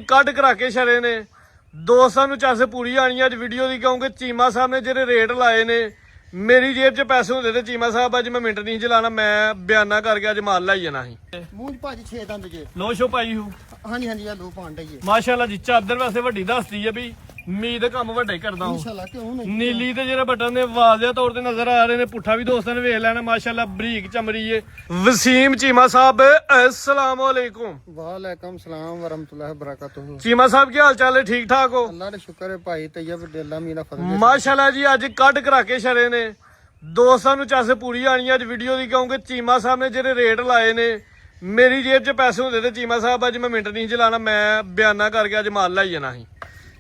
ਕੱਢ ਕਰਾ ਕੇ ਛੜੇ ਨੇ ਦੋਸਤਾਂ ਨੂੰ ਚੱਸ ਪੂਰੀ ਆਣੀ ਅੱਜ ਵੀਡੀਓ ਦੀ ਕਿਉਂਕਿ ਚੀਮਾ ਸਾਹਿਬ ਨੇ ਜਿਹੜੇ ਰੇਟ ਲਾਏ ਨੇ ਮੇਰੀ ਜੇਬ 'ਚ ਪੈਸੇ ਹੁੰਦੇ ਤੇ ਚੀਮਾ ਸਾਹਿਬ ਅੱਜ ਮੈਂ ਮਿੰਟ ਨਹੀਂ ਚਲਾਣਾ ਮੈਂ ਬਿਆਨਾ ਕਰਕੇ ਅੱਜ ਮਾਲ ਲਾਈ ਜਾਣਾ ਸੀ ਮੂੰਹ ਭਾਜੀ 6 ਦੰਦ ਜੇ ਲੋ ਸ਼ੋ ਪਾਈ ਹੂ ਹਾਂਜੀ ਹਾਂਜੀ ਆ ਲੋ ਪਾਂਡਾ ਹੀ ਮਾਸ਼ਾਅੱਲਾ ਜੀ ਚਾਦਰ ਵੈਸੇ ਵੱਡੀ ਦੱਸਦੀ ਹੈ ਵੀ ਉਮੀਦ ਕੰਮ ਵੱਡਾ ਹੀ ਕਰਦਾ ਹਾਂ ਇਨਸ਼ਾਅੱਲਾ ਕਿਉਂ ਨਹੀਂ ਨੀਲੀ ਤੇ ਜਿਹੜੇ ਬਟਨ ਨੇ ਵਾਜ਼ਿਆ ਤੌਰ ਤੇ ਨਜ਼ਰ ਆ ਰਹੇ ਨੇ ਪੁੱਠਾ ਵੀ ਦੋਸਤਾਂ ਨੇ ਵੇਖ ਲੈਣਾ ਮਾਸ਼ਾਅੱਲਾ ਬਰੀਕ ਚਮੜੀ ਏ ਵਸੀਮ ਚੀਮਾ ਸਾਹਿਬ अस्सलाम वालेकुम ਵਾਲੇਕਮ ਸਲਾਮ ਵਰਹਮਤੁਲਾਹ ਬਰਕਾਤੁਹੂ ਚੀਮਾ ਸਾਹਿਬ ਕੀ ਹਾਲ ਚਾਲ ਹੈ ਠੀਕ ਠਾਕ ਹੋ ਅੱਲਾਹ ਦਾ ਸ਼ੁਕਰ ਹੈ ਭਾਈ ਤੈयब ਅੱਲਾ ਮੀਨਾ ਫਜ਼ਲ ਮਾਸ਼ਾਅੱਲਾ ਜੀ ਅੱਜ ਕੱਢ ਕਰਾ ਕੇ ਛੜੇ ਨੇ ਦੋਸਤਾਂ ਨੂੰ ਚੱਸ ਪੂਰੀ ਆਣੀ ਅੱਜ ਵੀਡੀਓ ਦੀ ਕਿਉਂਕਿ ਚੀਮਾ ਸਾਹਿਬ ਨੇ ਜਿਹੜੇ ਰੇਟ ਲਾਏ ਨੇ ਮੇਰੀ ਜੇਬ 'ਚ ਪੈਸੇ ਹੁੰਦੇ ਤੇ ਚੀਮਾ ਸਾਹਿਬ ਅੱਜ ਮੈਂ ਮਿੰਟ ਨਹੀਂ ਚਲਾਣਾ ਮੈਂ ਬਿਆਨਾ ਕਰਕੇ ਅੱਜ ਮਾਲ ਲਾਈ ਜਾਣਾ ਸੀ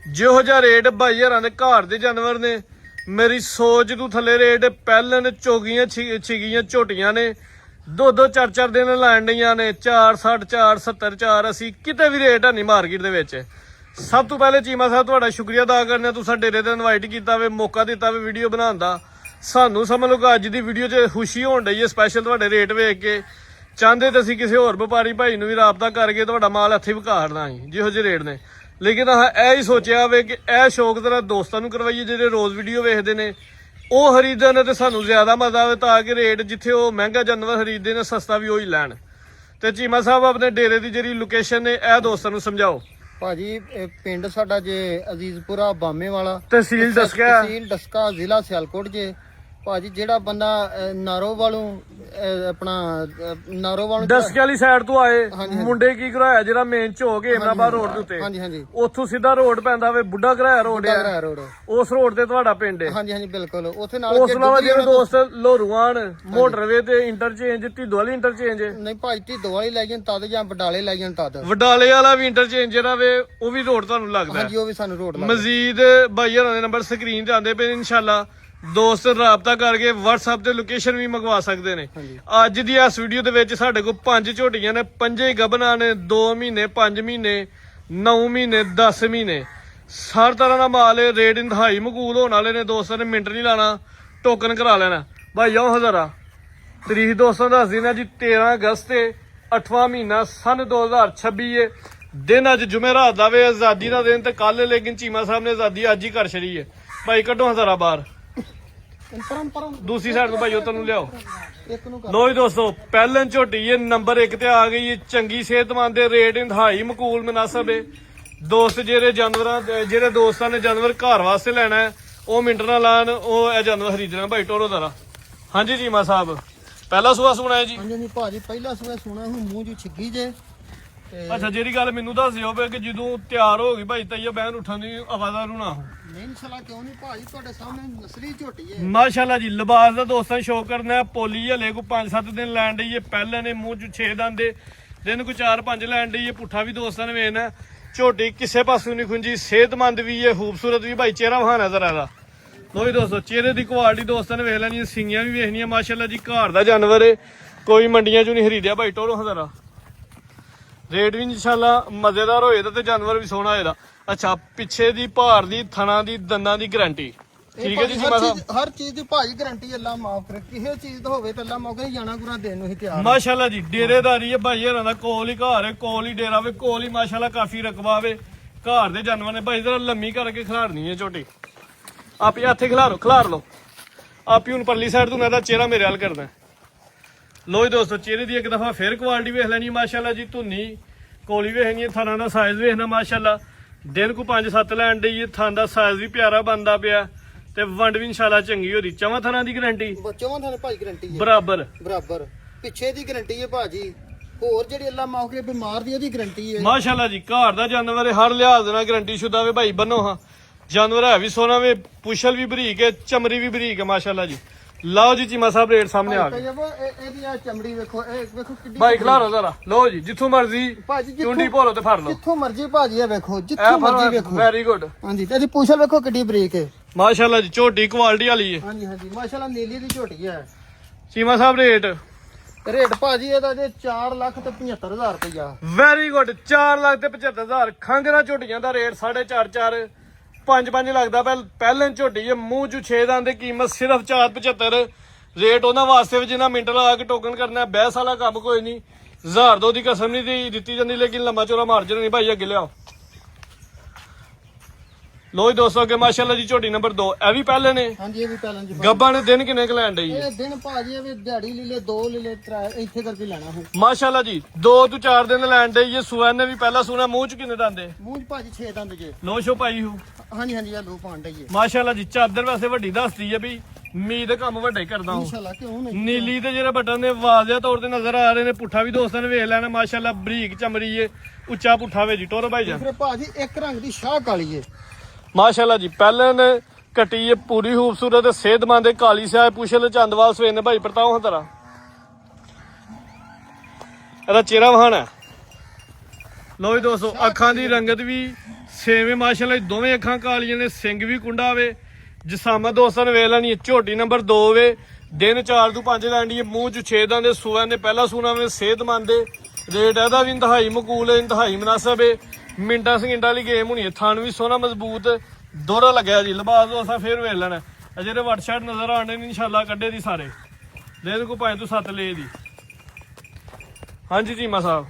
ਜਿਹੋ ਜਿਹਾ ਰੇਟ 22000 ਦੇ ਘਰ ਦੇ ਜਾਨਵਰ ਨੇ ਮੇਰੀ ਸੋਚ ਤੋਂ ਥੱਲੇ ਰੇਟ ਪਹਿਲਨ ਚੋਗੀਆਂ ਛਿਗੀਆਂ ਝੋਟੀਆਂ ਨੇ ਦੋ ਚਾਰ ਚਾਰ ਦਿਨ ਲੈਣ ਡੀਆਂ ਨੇ 460 470 480 ਕਿਤੇ ਵੀ ਰੇਟ ਹੈ ਨਹੀਂ ਮਾਰਕੀਟ ਦੇ ਵਿੱਚ ਸਭ ਤੋਂ ਪਹਿਲੇ ਚੀਮਾ ਸਾਹਿਬ ਤੁਹਾਡਾ ਸ਼ੁਕਰੀਆ ਅਦਾ ਕਰਨਾ ਤੁਸੀਂ ਸਾਡੇ ਡੇਰੇ ਤੇ ਇਨਵਾਈਟ ਕੀਤਾ ਵੇ ਮੌਕਾ ਦਿੱਤਾ ਵੇ ਵੀਡੀਓ ਬਣਾਉਣ ਦਾ ਸਾਨੂੰ ਸਮਝ ਲਓ ਅੱਜ ਦੀ ਵੀਡੀਓ 'ਚ ਖੁਸ਼ੀ ਹੋਣ ਡਈ ਹੈ ਸਪੈਸ਼ਲ ਤੁਹਾਡੇ ਰੇਟ ਵੇਖ ਕੇ ਚਾਹੁੰਦੇ ਤਾਂ ਅਸੀਂ ਕਿਸੇ ਹੋਰ ਵਪਾਰੀ ਭਾਈ ਨੂੰ ਵੀ ਰਾਬਤਾ ਕਰਕੇ ਤੁਹਾਡਾ ਮਾਲ ਇੱਥੇ ਵਿਖਾੜਨਾ ਸੀ ਜਿਹੋ ਜਿਹੇ ਰੇਟ ਨੇ ਲੇਕਿਨ ਇਹ ਹੀ ਸੋਚਿਆ ਵੇ ਕਿ ਇਹ ਸ਼ੌਕ ਤੇਰਾ ਦੋਸਤਾਂ ਨੂੰ ਕਰਵਾਈਏ ਜਿਹੜੇ ਰੋਜ਼ ਵੀਡੀਓ ਵੇਖਦੇ ਨੇ ਉਹ ਖਰੀਦਣ ਤੇ ਸਾਨੂੰ ਜ਼ਿਆਦਾ ਮਜ਼ਾ ਆਵੇ ਤਾਂ ਕਿ ਰੇਟ ਜਿੱਥੇ ਉਹ ਮਹਿੰਗਾ ਜਾਨਵਰ ਖਰੀਦਦੇ ਨੇ ਸਸਤਾ ਵੀ ਉਹੀ ਲੈਣ ਤੇ ਚੀਮਾ ਸਾਹਿਬ ਆਪਣੇ ਡੇਰੇ ਦੀ ਜਿਹੜੀ ਲੋਕੇਸ਼ਨ ਨੇ ਇਹ ਦੋਸਤਾਂ ਨੂੰ ਸਮਝਾਓ ਭਾਜੀ ਇਹ ਪਿੰਡ ਸਾਡਾ ਜੇ ਅਜ਼ੀਜ਼ਪੁਰਾ ਬਾਮੇ ਵਾਲਾ ਤਹਿਸੀਲ ਡਸਕਾ ਜ਼ਿਲ੍ਹਾ ਸਿਆਲਕੋਟ ਜੇ ਭਾਜੀ ਜਿਹੜਾ ਬੰਦਾ ਨਾਰੋ ਵਾਲੋਂ ਆਪਣਾ ਨਾਰੋ ਵਾਲੋਂ ਡਸਕੇ ਵਾਲੀ ਸਾਈਡ ਤੋਂ ਆਏ ਮੁੰਡੇ ਕੀ ਕਰਾਇਆ ਜਿਹੜਾ ਮੇਨ ਝੋਕ ਏਮਨਾਬਾਦ ਰੋਡ ਦੇ ਉੱਤੇ ਹਾਂਜੀ ਹਾਂਜੀ ਉੱਥੋਂ ਸਿੱਧਾ ਰੋਡ ਪੈਂਦਾ ਵੇ ਬੁੱਢਾ ਘਰਾਇਆ ਰੋਡ ਆ ਰੋਡ ਉਸ ਰੋਡ ਤੇ ਤੁਹਾਡਾ ਪਿੰਡ ਹੈ ਹਾਂਜੀ ਹਾਂਜੀ ਬਿਲਕੁਲ ਉੱਥੇ ਨਾਲ ਉਸ ਨਾਲ ਜਿਹੜੇ ਦੋਸਤ ਲੋਰੂਆਣ ਮੋਟਰਵੇ ਤੇ ਇੰਟਰਚੇਂਜ ਢਿੱਡੋ ਵਾਲੀ ਇੰਟਰਚੇਂਜ ਨਹੀਂ ਭਾਜੀ ਢਿੱਡੋ ਵਾਲੀ ਲੈ ਜਾਣ ਤਦ ਜਾਂ ਬਡਾਲੇ ਲੈ ਜਾਣ ਤਦ ਵਡਾਲੇ ਵਾਲਾ ਵੀ ਇੰਟਰਚੇਂਜ ਜਿਹੜਾ ਵੇ ਉਹ ਵੀ ਰੋਡ ਤੁਹਾਨੂੰ ਲੱਗਦਾ ਹਾਂਜੀ ਉਹ ਵੀ ਸਾਨੂੰ ਰੋਡ ਲੱਗਦਾ ਮਜ਼ੀਦ ਭਾਈ ਹੋਰਾਂ ਦੇ ਨੰਬਰ ਸਕਰੀਨ ਤੇ ਆਉਂਦੇ ਪਏ ਇਨਸ਼ਾਅੱਲਾ ਦੋਸਤ ਰਾਬਤਾ ਕਰਕੇ WhatsApp ਤੇ ਲੋਕੇਸ਼ਨ ਵੀ ਮੰਗਵਾ ਸਕਦੇ ਨੇ ਅੱਜ ਦੀ ਇਸ ਵੀਡੀਓ ਦੇ ਵਿੱਚ ਸਾਡੇ ਕੋਲ 5 ਝੋਟੀਆਂ ਨੇ 5 ਗੱਭਣਾ ਨੇ 2 ਮਹੀਨੇ 5 ਮਹੀਨੇ 9 ਮਹੀਨੇ 10 ਮਹੀਨੇ ਹਰ ਤਰ੍ਹਾਂ ਦਾ ਮਾਲ ਰੇਟ ਇੰਤਹਾਈ ਮਕਬੂਲ ਹੋਣ ਵਾਲੇ ਨੇ ਦੋਸਤਾਂ ਨੇ ਮਿੰਟ ਨਹੀਂ ਲਾਣਾ ਟੋਕਨ ਕਰਾ ਲੈਣਾ ਭਾਈ ਆਓ ਹਜ਼ਾਰਾ ਤਰੀਕ ਦੋਸਤਾਂ ਦੱਸ ਦੇਣਾ ਜੀ 13 ਅਗਸਤ ਤੇ 8ਵਾਂ ਮਹੀਨਾ ਸਨ 2026 ਏ ਦਿਨ ਅੱਜ ਜੁਮੇਰਾਤ ਦਾ ਵੇ ਆਜ਼ਾਦੀ ਦਾ ਦਿਨ ਤੇ ਕੱਲ ਲੇਕਿਨ ਚੀਮਾ ਸਾਹਿਬ ਨੇ ਆਜ਼ਾਦੀ ਅੱਜ ਹੀ ਕਰ ਛੜੀ ਏ ਭਾਈ ਕੱਢੋ ਹਜ਼ਾਰਾ ਬਾਹਰ ਦੂਸਰੀ ਸਾਈਡ ਤੋਂ ਭਾਈ ਉਹ ਤੈਨੂੰ ਲਿਆਓ ਲੋ ਜੀ ਦੋਸਤੋ ਪਹਿਲਨ ਝੋਟੀ ਇਹ ਨੰਬਰ 1 ਤੇ ਆ ਗਈ ਚੰਗੀ ਸਿਹਤਮੰਦ ਦੇ ਰੇਟ ਇੰਤਹਾਈ ਮਕਬੂਲ ਮੁਨਾਸਬ ਹੈ ਦੋਸਤ ਜਿਹੜੇ ਦੋਸਤਾਂ ਨੇ ਜਾਨਵਰ ਘਰ ਵਾਸਤੇ ਲੈਣਾ ਹੈ ਉਹ ਮਿੰਟ ਨਾ ਲਾਣ ਉਹ ਇਹ ਜਾਨਵਰ ਖਰੀਦਣਾ ਭਾਈ ਟੋਰੋ ਦਾਰਾ ਹਾਂਜੀ ਚੀਮਾ ਸਾਹਿਬ ਪਹਿਲਾ ਸੂਆ ਸੁਣਾ ਹੈ ਜੀ ਹਾਂਜੀ ਹਾਂਜੀ ਭਾਜੀ ਪਹਿਲਾ ਸੂਆ ਸੁਣਾ ਹੁਣ ਮੂੰਹ ਜੀ ਛਿੱਗੀ ਜੇ ਅੱਛਾ ਜਿਹੜੀ ਗੱਲ ਮੈਨੂੰ ਦੱਸ ਦਿਓ ਕਿ ਜਦੋਂ ਤਿਆਰ ਹੋ ਗਈ ਭਾਈ ਤਈਆ ਬਹਿਨ ਉੱਠਣ ਦੀ ਆਵਾਜ਼ਾਂ ਨੂੰ ਨਾ ਨਹੀਂ ਇਨਸ਼ਾਅੱਲਾ ਕਿਉਂ ਨਹੀਂ ਭਾਜੀ ਤੁਹਾਡੇ ਸਾਹਮਣੇ ਨਸਲੀ ਝੋਟੀ ਹੈ ਮਾਸ਼ਾਅੱਲਾ ਜੀ ਲਿਬਾਸ ਦਾ ਦੋਸਤਾਂ ਸ਼ੌਕ ਕਰਨਾ ਪੋਲੀ ਹਲੇ ਕੋ 5-7 ਦਿਨ ਲੈਣ ਡਈ ਏ ਪਹਿਲੇ ਨੇ ਮੂੰਹ ਚ 6 ਦੰਦ ਦੇ ਦਿਨ ਕੋ 4-5 ਲੈਣ ਡਈ ਏ ਪੁੱਠਾ ਵੀ ਦੋਸਤਾਂ ਨੇ ਵੇਖਣਾ ਝੋਟੀ ਕਿਸੇ ਪਾਸੋਂ ਨਹੀਂ ਖੁੰਜੀ ਸਿਹਤਮੰਦ ਵੀ ਏ ਖੂਬਸੂਰਤ ਵੀ ਭਾਈ ਚਿਹਰਾ ਵਹਾਣਾ ਜ਼ਰਾ ਦਾ ਲੋਈ ਦੋਸਤੋ ਚਿਹਰੇ ਦੀ ਕੁਆਲਿਟੀ ਦੋਸਤਾਂ ਨੇ ਵੇਖ ਲੈਣੀ ਸਿੰਗੀਆਂ ਵੀ ਵੇਖਣੀਆਂ ਮਾਸ਼ਾਅੱਲਾ ਜੀ ਘਰ ਦਾ ਜਾਨਵਰ ਏ ਕੋਈ ਮੰਡੀਆਂ ਚੋਂ ਨਹੀਂ ਖਰੀਦਿਆ ਭਾਈ ਟੋਰੋ ਜ਼ਰਾ ਰੇਟ ਵੀ ਇਨਸ਼ਾਅੱਲਾ ਮਜ਼ੇਦਾਰ ਹੋਏਗਾ ਤੇ ਜਾਨਵਰ ਵੀ ਸੋਹਣਾ ਹੋਏਗਾ ਅੱਛਾ ਪਿੱਛੇ ਦੀ ਭਾਰ ਦੀ ਥਣਾ ਦੀ ਦੰਦਾਂ ਦੀ ਗਾਰੰਟੀ ਠੀਕ ਹੈ ਜੀ ਚੀਮਾ ਸਾਹਿਬ ਹਰ ਚੀਜ਼ ਦੀ ਭਾਜੀ ਗਾਰੰਟੀ ਅੱਲਾ ਮਾਫ ਕਰੇ ਕਿਸੇ ਚੀਜ਼ ਤੋਂ ਹੋਵੇ ਤਾਂ ਅੱਲਾ ਮਾਫ ਕਰੇ ਜਾਣਾ ਗੁਰਾ ਦੇਣ ਨੂੰ ਹੀ ਤਿਆਰ ਮਾਸ਼ਾਅੱਲਾ ਜੀ ਡੇਰੇਦਾਰੀ ਹੈ ਭਾਈ ਹਰਾਂ ਦਾ ਕੋਲ ਹੀ ਘਰ ਹੈ ਕੋਲ ਹੀ ਡੇਰਾ ਵੇ ਕੋਲ ਹੀ ਮਾਸ਼ਾਅੱਲਾ ਕਾਫੀ ਰਕਬਾ ਵੇ ਘਰ ਦੇ ਜਾਨਵਰ ਨੇ ਭਾਈ ਜਰਾ ਲੰਮੀ ਕਰਕੇ ਖਿਲਾਰਨੀ ਹੈ ਝੋਟੀ ਆਪੇ ਹੱਥੇ ਖਿਲਾਰ ਲਓ ਆਪੀ ਹੁਣ ਪਰਲੀ ਸਾਈਡ ਤੋਂ ਇਹਦਾ ਚਿਹਰਾ ਮੇਰੇ ਵੱਲ ਕਰਦਾ ਲੋ ਜੀ ਦੋਸਤੋ ਚਿਹਰੇ ਦੀ ਇੱਕ ਦਫਾ ਫੇਰ ਕੁਆਲਿਟੀ ਵੇਖ ਲੈਣੀ ਮਾਸ਼ਾਅੱਲਾ ਜੀ ਧੁੰਨੀ ਕੋਲੀ ਵੇਖਣੀ ਥਾਂ ਦਾ ਸਾਈਜ਼ ਵੇਖਣਾ ਮਾਸ਼ਾਅੱਲਾ ਦਿਨ ਕੋ 5-7 ਲੈਣ ਡਈ ਥਾਂ ਦਾ ਸਾਈਜ਼ ਵੀ ਪਿਆਰਾ ਬਣਦਾ ਪਿਆ ਤੇ ਵੰਡ ਵੀ ਇਨਸ਼ਾਅੱਲਾ ਚੰਗੀ ਹੋ ਰਹੀ ਚਵਾਂ ਥਾਂ ਦੀ ਗਾਰੰਟੀ ਚਵਾਂ ਥਾਂ ਭਾਈ ਗਾਰੰਟੀ ਹੈ ਬਰਾਬਰ ਪਿੱਛੇ ਦੀ ਗਾਰੰਟੀ ਹੈ ਭਾਜੀ ਹੋਰ ਜਿਹੜੀ ਅੱਲਾ ਮਾਫ ਕਰੇ ਬਿਮਾਰ ਦੀ ਉਹਦੀ ਗਾਰੰਟੀ ਹੈ ਮਾਸ਼ਾਅੱਲਾ ਜੀ ਘਰ ਦਾ ਜਾਨਵਰ ਹਰ ਲਿਹਾਜ਼ ਨਾਲ ਗਾਰੰਟੀ ਸ਼ੁਦਾ ਵੇ ਭਾਈ ਬੰਨੋ ਹਾਂ ਜਾਨਵਰ ਹੈ ਵੀ ਸੋਨਾ ਵੇ ਪੁਸ਼ਲ ਵੀ ਬਰੀਕ ਹੈ ਚਮੜੀ ਵੀ ਬਰੀਕ ਹੈ ਮਾਸ਼ਾਅੱਲਾ ਜੀ ਲਓ ਜੀ ਚੀਮਾ ਸਾਹਿਬ ਰੇਟ ਸਾਹਮਣੇ ਆ ਗਏ ਇਹਦੀ ਆ ਚਮੜੀ ਵੇਖੋ ਇਹ ਵੇਖੋ ਕਿੱਡੀ ਭਾਈ ਖਲਾਰੋ ਜ਼ਰਾ ਲਓ ਜੀ ਜਿੱਥੋਂ ਮਰਜ਼ੀ ਚੁੰਡੀ ਭੋਲੋ ਤੇ ਫੜ ਲਓ ਜਿੱਥੋਂ ਮਰਜ਼ੀ ਭਾਜੀ ਆ ਵੇਖੋ ਜਿੱਥੋਂ ਮਰਜ਼ੀ ਵੇਖੋ ਵੈਰੀ ਗੁੱਡ ਹਾਂਜੀ ਤੇ ਇਹਦੀ ਪੁਸ਼ਲ ਵੇਖੋ ਕਿੱਡੀ ਬਰੀਕ ਹੈ ਮਾਸ਼ਾਅੱਲਾ ਜੀ ਝੋਟੀ ਕੁਆਲਿਟੀ ਵਾਲੀ ਹੈ ਹਾਂਜੀ ਹਾਂਜੀ ਮਾਸ਼ਾਅੱਲਾ ਨੀਲੀ ਦੀ ਝੋਟੀ ਹੈ ਚੀਮਾ ਸਾਹਿਬ ਰੇਟ ਭਾਜੀ ਇਹਦਾ ਜੇ 4,75,000 ਰੁਪਇਆ ਵੈਰੀ ਗੁੱਡ 4,75,000 ਖੰਗਰਾ ਝੋਟੀਆਂ ਦਾ ਰੇਟ 4.5 5 ਲੱਗਦਾ ਪਹਿਲਾਂ ਝੋਟੀ ਹੈ ਮੂੰਹ ਚ 6 ਦੰਦ ਦੀ ਕੀਮਤ ਸਿਰਫ 475 ਰੇਟ ਉਹਨਾਂ ਵਾਸਤੇ ਵੀ ਜਿੰਨਾ ਮਿੰਟ ਲਾ ਕੇ ਟੋਕਨ ਕਰਨਾ ਬਹਿਸ ਵਾਲਾ ਕੰਮ ਕੋਈ ਨਹੀਂ 1000 2 ਦੀ ਕਸਮ ਨਹੀਂ ਦਿੱਤੀ ਜਾਂਦੀ ਲੇਕਿਨ ਲੰਮਾ ਚੋਰਾ ਮਾਰਜਨ ਨਹੀਂ ਭਾਈ ਅੱਗੇ ਲਿਆਓ ਲੋ ਜੀ ਦੋਸਤੋ ਅੱਗੇ ਮਾਸ਼ਾਅੱਲਾ ਜੀ ਝੋਟੀ ਨੰਬਰ 2 ਇਹ ਵੀ ਪਹਿਲੇ ਨੇ ਹਾਂਜੀ ਇਹ ਵੀ ਪਹਿਲਾਂ ਜੀ ਗੱਬਾਂ ਨੇ ਦਿਨ ਕਿੰਨੇ ਕੁ ਲੈਣ ਡਈ ਹੈ ਇਹ ਦਿਨ ਭਾਜੀ ਇਹ ਵੀ ਦਿਹਾੜੀ ਲੈ ਲੈ 2 ਲੈ ਲੈ 3 ਇੱਥੇ ਕਰਕੇ ਲੈਣਾ ਹੁਣ ਮਾਸ਼ਾਅੱਲਾ ਜੀ 2 ਤੋਂ 4 ਦਿਨ ਲੈਣ ਡਈ ਹੈ ਸੂਆ ਨੇ ਵੀ ਪਹਿਲਾ ਸੂਣਾ ਮੂੰਹ ਚ ਕਿੰਨੇ ਦੰਦੇ ਮੂੰਹ 'ਚ ਭਾਜੀ 6 ਦੰਦ ਜੇ ਲੋ ਸ਼ੋ ਪਾਈ ਹੂ ਹਾਂਜੀ ਹਾਂਜੀ ਆ ਲੋ ਪਾਣ ਡਈ ਏ ਮਾਸ਼ਾਅੱਲਾ ਜੀ ਚਾਦਰ ਵੈਸੇ ਵੱਡੀ ਦੱਸਦੀ ਹੈ ਵੀ ਮੀਦ ਕੰਮ ਵੱਡਾ ਹੀ ਕਰਦਾ ਹਾਂ ਇਨਸ਼ਾਅੱਲਾ ਕਿਉਂ ਨਹੀਂ ਨੀਲੀ ਤੇ ਜਿਹੜੇ ਬਟਨ ਨੇ ਵਾਜ਼ਿਆ ਤੌਰ ਤੇ ਨਜ਼ਰ ਆ ਰਹੇ ਨੇ ਪੁੱਠਾ ਵੀ ਦੋਸਤਾਂ ਨੇ ਵੇਖ ਲੈਣਾ ਮਾਸ਼ਾਅੱਲਾ ਬਰੀਕ ਚਮੜੀ ਏ ਉੱਚਾ ਪੁੱਠਾ ਵੇ ਜੀ ਟੋਰ ਭਾਈ ਜਾਨ ਫਿਰ ਭਾਜੀ ਇੱਕ ਰੰਗ ਦੀ ਸ਼ਾਹ ਕਾਲੀ ਏ ਮਾਸ਼ਾਅੱਲਾ ਜੀ ਪਹਿਲੇ ਨੇ ਕੱਟੀ ਏ ਪੂਰੀ ਖੂਬਸੂਰਤ ਤੇ ਸਿਹਤਮੰਦ ਤੇ ਕਾਲੀ ਸਿਆਹ ਪੁੱਛਲ ਚੰਦਵਾਲ ਸਵੇਰ ਨੇ ਭਾਈ ਪ੍ਰਤਾਪ ਹਾਂ ਤਰਾ ਇਹਦਾ ਚਿਹਰਾ ਵਹਾਣਾ ਲੋ ਜੀ ਦੋਸਤੋ ਅੱਖਾਂ ਦੀ ਰੰਗਤ ਵੀ ਸੇਵੇਂ ਮਾਸ਼ਾਅੱਲਾ ਜੀ ਦੋਵੇਂ ਅੱਖਾਂ ਕਾਲੀਆਂ ਨੇ ਸਿੰਘ ਵੀ ਕੁੰਡਾ ਵੇ ਜਸਾਮਾ ਦੋਸਤਾਂ ਨੇ ਵੇਖ ਲੈਣੀ ਝੋਟੀ ਨੰਬਰ 2 ਵੇ ਦਿਨ 4 ਤੋਂ 5 ਲੈਂਦੀ ਮੂੰਹ ਚ 6 ਦੰਦ ਦੇ ਸੂਆਂ ਨੇ ਪਹਿਲਾ ਸੂਣਾ ਵੇ ਸਿਹਤਮੰਦ ਦੇ ਰੇਟ ਇਹਦਾ ਵੀ ਇੰਤਹਾਈ ਮਕੂਲ ਹੈ ਇੰਤਹਾਈ ਮੁਨਾਸਬ ਹੈ ਮਿੰਟਾਂ ਸਕਿੰਟਾਂ ਵਾਲੀ ਗੇਮ ਹੋਣੀ ਹੈ ਥਣ ਵੀ ਸੋਹਣਾ ਮਜ਼ਬੂਤ ਦੋਹਰਾ ਲੱਗਿਆ ਜੀ ਲਿਬਾਸ ਦੋਸਤਾਂ ਫੇਰ ਵੇਖ ਲੈਣਾ ਜਿਹੜੇ ਵਟਸ਼ਾਟ ਨਜ਼ਰ ਆਣੇ ਨੇ ਇਨਸ਼ਾਅੱਲਾ ਕੱਢੇ ਦੀ ਸਾਰੇ ਦੇ ਕੋ ਭਾਵੇਂ ਤੂੰ 7 ਲੈ ਦੀ ਹਾਂਜੀ ਚੀਮਾ ਸਾਹਿਬ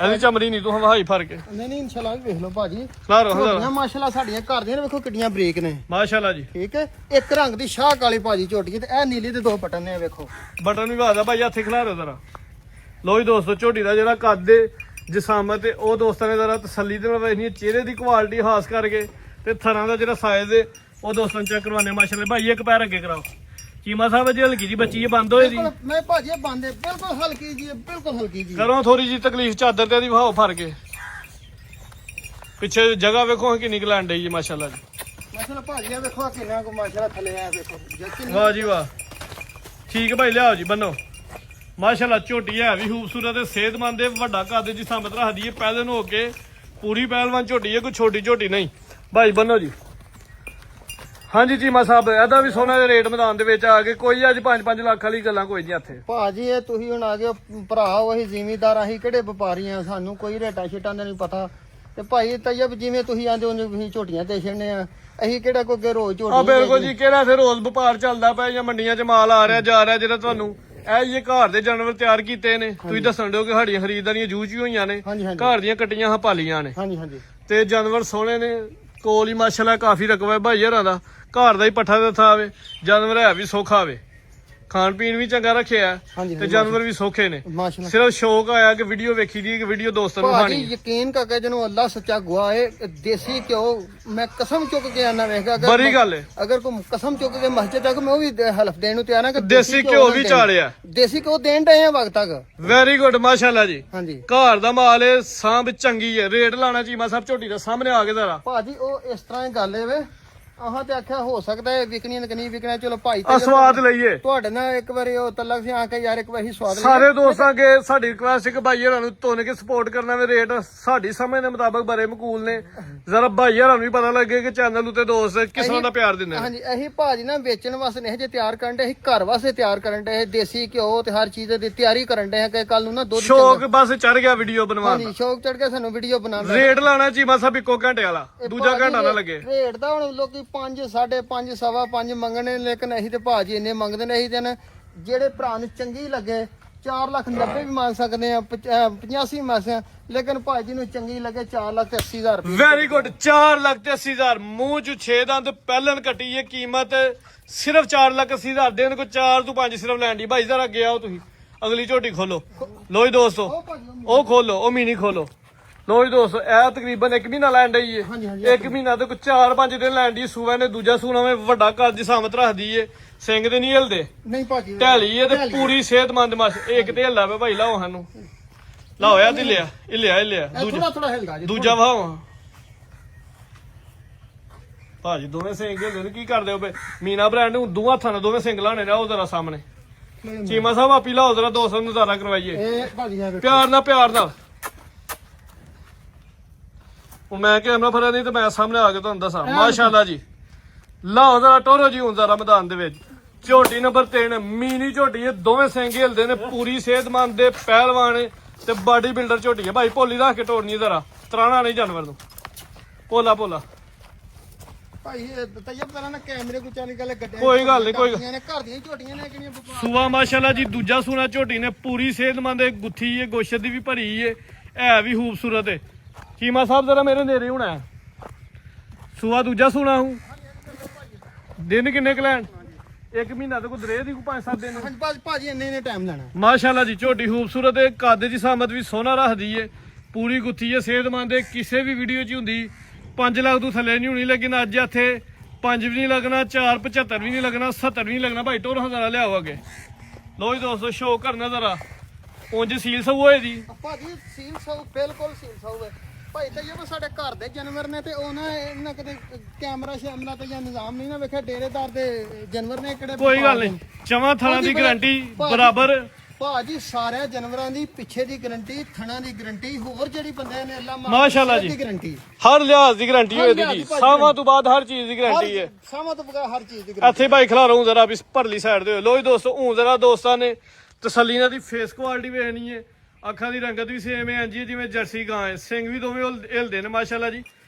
ਇਹਦੀ ਚਮੜੀ ਨਹੀਂ ਤੂੰ ਹਵਾਈ ਫਰਕ ਨਹੀਂ ਨਹੀਂ ਇਨਸ਼ਾਅੱਲਾ ਵੀ ਵੇਖ ਲਓ ਭਾਜੀ ਖਲਾਰੋ ਝੋਟੀਆਂ ਮਾਸ਼ਾਅੱਲਾ ਸਾਡੀਆਂ ਘਰ ਦੀਆਂ ਨੇ ਵੇਖੋ ਕਿੱਡੀਆਂ ਬਰੀਕ ਨੇ ਮਾਸ਼ਾਅੱਲਾ ਜੀ ਠੀਕ ਹੈ ਇੱਕ ਰੰਗ ਦੀ ਸ਼ਾਹ ਕਾਲੀ ਭਾਜੀ ਝੋਟੀ ਤੇ ਇਹ ਨੀਲੀ ਦੇ 2 ਬਟਨ ਨੇ ਵੇਖੋ ਬਟਨ ਵੀ ਵਾਦਾ ਭਾਈ ਹੱਥੇ ਖਿਲਾਰੋ ਜ਼ਰਾ ਲੋ ਜੀ ਦੋਸਤੋ ਝੋਟੀ ਦਾ ਜਿਹੜਾ ਕੱਦ ਜਸਾਮਤ ਤੇ ਉਹ ਦੋਸਤਾਂ ਨੇ ਜ਼ਰਾ ਤਸੱਲੀ ਦੇ ਨਾਲ ਵੇਖਣੀ ਚਿਹਰੇ ਦੀ ਕੁਆਲਿਟੀ ਖਾਸ ਕਰਕੇ ਤੇ ਥਰਾਂ ਦਾ ਜਿਹੜਾ ਸਾਈਜ਼ ਹੈ ਉਹ ਦੋਸਤਾਂ ਚੈੱਕ ਕਰਵਾਣੇ ਮਾਸ਼ਾਅੱਲਾ ਭਾਈ ਇੱਕ ਪੈਰ ਅੱਗੇ ਕਰਾਓ ਚੀਮਾ ਸਾਹਿਬ ਜੀ ਹਲਕੀ ਜੀ ਬੱਚੀ ਹੈ ਬੰਦ ਹੋਏ ਦੀ ਮੈਂ ਭਾਜੀ ਬੰਦ ਹੈ ਬਿਲਕੁਲ ਹਲਕੀ ਜੀ ਬਿਲਕੁਲ ਹਲਕੀ ਜੀ ਕਰੋ ਥੋੜੀ ਜੀ ਤਕਲੀਫ ਚਾਦਰ ਤੇ ਦੀ ਵਹਾਓ ਫੜ ਕੇ ਪਿੱਛੇ ਜਗ੍ਹਾ ਵੇਖੋ ਕਿੰਨੀ ਨਿਕਲਣ ਡਈ ਹੈ ਮਾਸ਼ਾਅੱਲਾ ਜੀ ਮਾਸ਼ਾਅੱਲਾ ਭਾਜੀ ਆ ਵੇਖੋ ਕਿੰਨਾ ਕੋ ਮਾਸ਼ਾਅੱਲਾ ਥੱਲੇ ਆਇਆ ਵੇਖੋ ਵਾਹ ਜੀ ਵਾਹ ਠੀਕ ਭਾਈ ਲਿਆਓ ਜੀ ਬੰਨੋ ਮਾਸ਼ਾਅੱਲਾ ਝੋਟੀ ਹੈ ਵੀ ਖੂਬਸੂਰਤ ਤੇ ਸਿਹਤਮੰਦ ਤੇ ਵੱਡਾ ਕੱਦ ਦੀ ਸਾਮਤ ਰੱਖਦੀ ਹੈ ਪਹਿਲੇ ਨੂੰ ਹੋ ਕੇ ਪੂਰੀ ਪਹਿਲਵਾਨ ਝੋਟੀ ਹੈ ਕੋਈ ਛੋਟੀ ਝੋਟੀ ਨਹੀਂ ਭਾਈ ਬੰਨੋ ਜੀ ਹਾਂਜੀ ਚੀਮਾ ਸਾਹਿਬ ਇਹਦਾ ਵੀ ਸੋਨਾ ਦੇ ਰੇਟ ਮੈਦਾਨ ਦੇ ਵਿੱਚ ਆ ਕੇ ਕੋਈ ਅੱਜ 5-5 ਲੱਖ ਵਾਲੀ ਗੱਲਾਂ ਕੋਈ ਨਹੀਂ ਇੱਥੇ ਭਾਜੀ ਇਹ ਤੁਸੀਂ ਹੁਣ ਆ ਗਏ ਭਰਾ ਉਹੀ ਜ਼ਿਮੀਦਾਰ ਅਸੀਂ ਕਿਹੜੇ ਵਪਾਰੀ ਆ ਸਾਨੂੰ ਕੋਈ ਰੇਟਾ ਸ਼ੇਟਾਂ ਦਾ ਨਹੀਂ ਪਤਾ ਤੇ ਭਾਈ ਤੈਯਬ ਜਿਵੇਂ ਤੁਸੀਂ ਆਂਦੇ ਹੋ ਤੁਸੀਂ ਝੋਟੀਆਂ ਤੇ ਛੱਡਨੇ ਆ ਅਸੀਂ ਕਿਹੜਾ ਕੋਈ ਅੱਗੇ ਰੋਜ਼ ਝੋਟੀ ਆ ਬਿਲਕੁਲ ਜੀ ਕਿਹੜਾ ਫਿਰ ਰੋਜ਼ ਵਪਾਰ ਚੱਲਦਾ ਪਿਆ ਜਾਂ ਮੰਡੀਆਂ 'ਚ ਮਾਲ ਆ ਰਿਹਾ ਜਾ ਰਿਹਾ ਜਿਹੜਾ ਤੁਹਾਨੂੰ ਇਹ ਘਰ ਦੇ ਜਾਨਵਰ ਤਿਆਰ ਕੀਤੇ ਨੇ ਤੁਸੀਂ ਦੱਸਣ ਦਿਓ ਕਿ ਸਾਡੀਆਂ ਖਰੀਦਦਾਰੀਆਂ ਜੂਝ ਹੋਈਆਂ ਨੇ ਘਰ ਦੀਆਂ ਕੱਟੀਆਂ ਹਪਾਲੀਆਂ ਨੇ ਹਾਂਜੀ ਹਾਂਜੀ ਤੇ ਜਾਨਵਰ ਸੋਹਣੇ ਨੇ ਕੋਲ ਹੀ ਮਾਸ਼ਾਅੱਲਾ ਕਾਫੀ ਰਕਬਾ ਹੈ ਭਾਈ ਹਰਾਂ ਦਾ ਘਰ ਦਾ ਹੀ ਪੱਠਾ ਦਿੱਤਾ ਆਵੇ ਜਾਨਵਰ ਹੈ ਵੀ ਸੌਖਾ ਆਵੇ ਖਾਣ ਪੀਣ ਵੀ ਚੰਗਾ ਰੱਖਿਆ ਤੇ ਜਾਨਵਰ ਵੀ ਸੌਖੇ ਨੇ ਮਾਸ਼ਾਅੱਲਾ ਸਿਰਫ ਸ਼ੌਕ ਆਇਆ ਕਿ ਵੀਡੀਓ ਵੇਖੀ ਦੀ ਕਿ ਵੀਡੀਓ ਦੋਸਤਾਂ ਨੂੰ ਭਾਜੀ ਖਾਣੀ ਯਕੀਨ ਕਰਕੇ ਜਿਹਨੂੰ ਅੱਲਾ ਸੱਚਾ ਗਵਾਏ ਦੇਸੀ ਘਿਓ ਮੈਂ ਕਸਮ ਚੁੱਕ ਕੇ ਆਣਾ ਵੇਖਗਾ ਬੜੀ ਗੱਲ ਹੈ ਅਗਰ ਕੋਈ ਕਸਮ ਚੁੱਕ ਕੇ ਮਸਜਿਦ ਤੱਕ ਮੈਂ ਉਹ ਵੀ ਹਲਫ ਦੇਣ ਨੂੰ ਤਿਆਰ ਹਾਂ ਕਿ ਦੇਸੀ ਘਿਓ ਵੀ ਚਾਲਿਆ ਦੇਸੀ ਘਿਓ ਦੇਣ ਡਏ ਆ ਵਕਤ ਤੱਕ ਵੈਰੀ ਗੁੱਡ ਮਾਸ਼ਾਅੱਲਾ ਜੀ ਹਾਂਜੀ ਘਰ ਦਾ ਮਾਲ ਹੈ ਸਾਂਭ ਚੰਗੀ ਹੈ ਰੇਟ ਲਾਣਾ ਚੀਮਾ ਸਾਹਿਬ ਝੋਟੀ ਦਾ ਸਾਹਮਣੇ ਆ ਕੇ ਜ਼ਰਾ ਭਾਜੀ ਉਹ ਇਸ ਤਰ੍ਹਾਂ ਹੀ ਗੱਲ ਏ ਵੇ ਆਹਾਂ ਤੇ ਆਖਿਆ ਹੋ ਸਕਦਾ ਹੈ ਵਿਕਣੀ ਕਿ ਨਹੀਂ ਵਿਕਣਾ ਚਲੋ ਭਾਈ ਆ ਸਵਾਦ ਲਈਏ ਤੁਹਾਡੇ ਨਾਲ ਇੱਕ ਵਾਰੀ ਉਹ ਤਲਕ ਸੀ ਆ ਕੇ ਯਾਰ ਇੱਕ ਵਾਰੀ ਸਵਾਦ ਸਾਰੇ ਦੋਸਤਾਂ ਕੇ ਸਾਡੀ ਰਿਕਵੈਸਟ ਹੈ ਕਿ ਭਾਈ ਹਰਾਂ ਨੂੰ ਤੁੰਨ ਕੇ ਸਪੋਰਟ ਕਰਨਾ ਵੇ ਰੇਟ ਸਾਡੀ ਸਮਝ ਦੇ ਮੁਤਾਬਕ ਬੜੇ ਮਕੂਲ ਨੇ ਜ਼ਰਾ ਭਾਈ ਹਰਾਂ ਨੂੰ ਵੀ ਪਤਾ ਲੱਗੇ ਕਿ ਚੈਨਲ ਉੱਤੇ ਦੋਸਤ ਕਿਸ ਤਰ੍ਹਾਂ ਦਾ ਪਿਆਰ ਦਿੰਦੇ ਨੇ ਹਾਂਜੀ ਅਸੀਂ ਭਾਜੀ ਨਾ ਵੇਚਣ ਵਾਸਤੇ ਨਹੀਂ ਜੇ ਤਿਆਰ ਕਰਨ ਦੇ ਅਸੀਂ ਘਰ ਵਾਸਤੇ ਤਿਆਰ ਕਰਨ ਦੇ ਦੇਸੀ ਘਿਓ ਤੇ ਹਰ ਚੀਜ਼ ਦੀ ਤਿਆਰੀ ਕਰਨ ਦੇ ਕਿ ਕੱਲ ਨੂੰ ਨਾ ਦੁੱਧ ਸ਼ੌਕ ਬਸ ਚੜ ਗਿਆ ਵੀਡੀਓ ਬਣਵਾਉਣ ਦਾ ਹਾਂਜੀ ਸ਼ੌਕ ਚੜ ਕੇ ਸਾਨੂੰ ਵੀਡੀਓ ਬਣਾਉਣ ਦਾ ਰੇਟ ਲਾਣਾ ਚੀਮਾ ਸਾਹਿਬ ਇੱਕੋ ਘੰਟੇ ਵਾਲਾ ਦੂਜਾ ਘੰਟਾ ਨਾ ਲੱਗੇ ਰੇਟ ਦਾ ਹੁਣ ਲੋਕੀ 5 5.5 ਸਵਾ 5 ਮੰਗਣੇ ਲੇਕਿਨ ਅਸੀਂ ਤੇ ਭਾਜੀ ਇੰਨੇ ਮੰਗਦੇ ਨੇ ਅਸੀਂ ਤੇ ਜਿਹੜੇ ਭਰਾ ਨੂੰ ਚੰਗੀ ਲੱਗੇ 4,90,000 ਵੀ ਮੰਗ ਸਕਦੇ ਆ 85 ਮੰਗਦੇ ਆ ਲੇਕਿਨ ਭਾਜੀ ਨੂੰ ਚੰਗੀ ਲੱਗੇ 4,80,000 ਰੁਪਏ ਵੈਰੀ ਗੁੱਡ 4,80,000 ਮੂੰਹ ਚ 6 ਦੰਦ ਪਹਿਲਨ ਕੱਟੀ ਹੈ ਕੀਮਤ ਸਿਰਫ 4,80,000 ਦੇਣ ਕੋ 4 ਤੋਂ 5 ਸਿਰਫ ਲੈਣ ਦੀ ਭਾਈ ਜ਼ਰਾ ਅੱਗੇ ਆਓ ਤੁਸੀਂ ਅਗਲੀ ਝੋਟੀ ਖੋਲੋ ਲੋ ਜੀ ਦੋਸਤੋ ਉਹ ਖੋਲੋ ਉਹ ਮੀਨੀ ਖੋਲੋ ਲੋ ਜੀ ਦੋਸਤੋ ਇਹ ਤਕਰੀਬਨ 1 ਮਹੀਨਾ ਲੈਣ ਡਈ ਏ 1 ਮਹੀਨਾ ਤੇ 4-5 ਦਿਨ ਲੈਣ ਦੀ ਸੂਆ ਨੇ ਦੂਜਾ ਸੂਣਾ ਵੇ ਵੱਡਾ ਕੱਦ ਦੀ ਸਾਮਤ ਰੱਖਦੀ ਏ ਸਿੰਘ ਤੇ ਨਹੀਂ ਹਿਲਦੇ ਨਹੀਂ ਭਾਜੀ ਢੈਲੀ ਏ ਤੇ ਪੂਰੀ ਸਿਹਤਮੰਦ ਮੱਛ ਇੱਕ ਤੇ ਹਿਲਦਾ ਵੇ ਭਾਈ ਲਾਓ ਸਾਨੂੰ ਲਾਓ ਆ ਤੇ ਲਿਆ ਇਹ ਲਿਆ ਥੋੜਾ ਥੋੜਾ ਹਿਲਦਾ ਜੀ ਦੂਜਾ ਵਾਹ ਭਾਜੀ ਦੋਵੇਂ ਸਿੰਘ ਹਿਲਦੇ ਨੇ ਕੀ ਕਰਦੇ ਹੋ ਬੇ ਮੀਨਾ ਬ੍ਰਾਂਡ ਨੂੰ ਦੋ ਹੱਥਾਂ ਨਾਲ ਦੋਵੇਂ ਸਿੰਘ ਲਾਣੇ ਨੇ ਉਹ ਜ਼ਰਾ ਸਾਹਮਣੇ ਚੀਮਾ ਸਾਹਿਬ ਆਪੀ ਲਾਓ ਜ਼ਰਾ 200 ਨੂੰ ਨਜ਼ਾਰਾ ਕਰਵਾਈਏ ਇਹ ਭਾਜੀ ਆ ਪਿਆਰ ਨਾਲ ਹੁਣ ਮੈਂ ਕੈਮਰਾ ਫੜਿਆ ਨਹੀਂ ਤੇ ਮੈਂ ਸਾਹਮਣੇ ਆ ਕੇ ਤੁਹਾਨੂੰ ਦੱਸਾਂ ਮਾਸ਼ਾਅੱਲਾ ਜੀ ਲਾਓ ਜ਼ਰਾ ਟੋਰੋ ਜੀ ਹੁਣ ਜ਼ਰਾ ਮੈਦਾਨ ਦੇ ਵਿੱਚ ਝੋਟੀ ਨੰਬਰ 3 ਮੀਨੀ ਝੋਟੀ ਹੈ ਦੋਵੇਂ ਸਿੰਘ ਹਿਲਦੇ ਨੇ ਪੂਰੀ ਸਿਹਤਮੰਦ ਦੇ ਪਹਿਲਵਾਨ ਤੇ ਬਾਡੀ ਬਿਲਡਰ ਝੋਟੀ ਹੈ ਭਾਈ ਭੋਲੀ ਰੱਖ ਕੇ ਟੋੜਨੀ ਜ਼ਰਾ ਤਰਾਣਾ ਨਹੀਂ ਜਾਨਵਰ ਨੂੰ ਭੋਲਾ ਭਾਈ ਤੈਯਬ ਕਰਾਂ ਨਾ ਕੈਮਰੇ ਕੋ ਚਾਲੀ ਗੱਲ ਗੱਡੇ ਕੋਈ ਗੱਲ ਨਹੀਂ ਕੋਈ ਨੇ ਘਰ ਦੀਆਂ ਝੋਟੀਆਂ ਨੇ ਕਿਹੜੀਆਂ ਸੂਆ ਮਾਸ਼ਾਅੱਲਾ ਜੀ ਦੂਜਾ ਸੂਣਾ ਝੋਟੀ ਨੇ ਪੂਰੀ ਸਿਹਤਮੰਦ ਹੈ ਗੁੱਥੀ ਹੈ ਗੋਸ਼ਤ ਦੀ ਵੀ ਭਰੀ ਹੈ ਵੀ ਖੂਬਸੂਰਤ ਹੈ ਚੀਮਾ ਸਾਹਿਬ ਜ਼ਰਾ ਮੇਰੇ ਨੇੜੇ ਹੋਣਾ ਸੂਆ ਦੂਜਾ ਸੂਣਾ ਹੂੰ ਦਿਨ ਕਿੰਨੇ ਕੁ ਲੈਣ 1 ਮਹੀਨਾ ਤੇ ਕੋਈ ਦਰੇ ਦੀ ਕੋਈ 5-7 ਦਿਨ ਹਾਂਜੀ ਭਾਜੀ ਇੰਨੇ ਟਾਈਮ ਲੈਣਾ ਮਾਸ਼ਾਅੱਲਾ ਜੀ ਝੋਟੀ ਖੂਬਸੂਰਤ ਹੈ ਕੱਦ ਦੀ ਸਾਮਤ ਵੀ ਸੋਹਣਾ ਰੱਖਦੀ ਏ ਪੂਰੀ ਗੁੱਥੀ ਏ ਸਿਹਤਮੰਦ ਏ ਕਿਸੇ ਵੀ ਵੀਡੀਓ 'ਚ ਹੁੰਦੀ 5 ਲੱਖ ਤੋਂ ਥੱਲੇ ਨਹੀਂ ਹੋਣੀ ਲੇਕਿਨ ਅੱਜ ਇੱਥੇ 5 ਵੀ ਨਹੀਂ ਲੱਗਣਾ 475 ਵੀ ਨਹੀਂ ਲੱਗਣਾ 70 ਵੀ ਨਹੀਂ ਲੱਗਣਾ ਭਾਈ ਟੋਰ ਹਜ਼ਾਰਾ ਲਿਆਓ ਅੱਗੇ ਲੋ ਜੀ ਦੋਸਤੋ ਸ਼ੋਅ ਕਰਨਾ ਜ਼ਰਾ ਉਂਝ ਸੀਲ ਸੂ ਹੋਏ ਦੀ ਭਾਜੀ ਸੀਲ ਸੌ ਬਿਲਕੁਲ ਸੀਲ ਸੌ ਹੈ ਭਾਈ ਤਾਂ ਇਹ ਸਾਡੇ ਘਰ ਦੇ ਜਾਨਵਰ ਨੇ ਤੇ ਉਹ ਨਾ ਇਹਨਾਂ ਕਿਤੇ ਕੈਮਰਾ ਸ਼ੈਮਰਾ ਤੇ ਜਾਂ ਨਿਜ਼ਾਮ ਨਹੀਂ ਨਾ ਵੇਖਿਆ ਡੇਰੇਦਾਰ ਦੇ ਜਾਨਵਰ ਨੇ ਕਿਹੜੇ ਕੋਈ ਗੱਲ ਨਹੀਂ ਚਵਾਂ ਥਾਂ ਦੀ ਗਾਰੰਟੀ ਬਰਾਬਰ ਭਾਜੀ ਸਾਰੇ ਜਾਨਵਰਾਂ ਦੀ ਪਿੱਛੇ ਦੀ ਗਾਰੰਟੀ ਥਣਾ ਦੀ ਗਾਰੰਟੀ ਹੋਰ ਜਿਹੜੀ ਬੰਦੇ ਨੇ ਅੱਲਾ ਮਾਸ਼ਾਅੱਲਾ ਜੀ ਦੀ ਗਾਰੰਟੀ ਹਰ ਲਿਹਾਜ਼ ਦੀ ਗਾਰੰਟੀ ਹੋਏਗੀ ਜੀ ਸਾਵਾਂ ਤੋਂ ਬਾਅਦ ਹਰ ਚੀਜ਼ ਦੀ ਗਾਰੰਟੀ ਹੈ ਸਾਵਾਂ ਤੋਂ ਬਗੈਰ ਹਰ ਚੀਜ਼ ਦੀ ਗਾਰੰਟੀ ਇੱਥੇ ਭਾਈ ਖਿਲਾਰੋ ਜ਼ਰਾ ਵੀ ਭਰਲੀ ਸਾਈਡ ਦੇ ਲੋ ਜੀ ਦੋਸਤੋ ਹੂੰ ਜ਼ਰਾ ਦੋਸਤਾਂ ਨੇ ਤਸੱਲੀ ਨਾਲ ਦੀ ਫੇਸ ਕੁਆਲਿਟੀ ਵੇਖਣੀ ਹੈ ਅੱਖਾਂ ਦੀ ਰੰਗਤ ਵੀ ਸੇਮ ਹੈ ਜੀ ਜਿਵੇਂ ਜਰਸੀ ਗਾਂ ਹੈ ਸਿੰਘ ਵੀ ਦੋਵੇਂ ਹਿਲਦੇ ਨੇ ਮਾਸ਼ਾਅੱਲਾ ਜੀ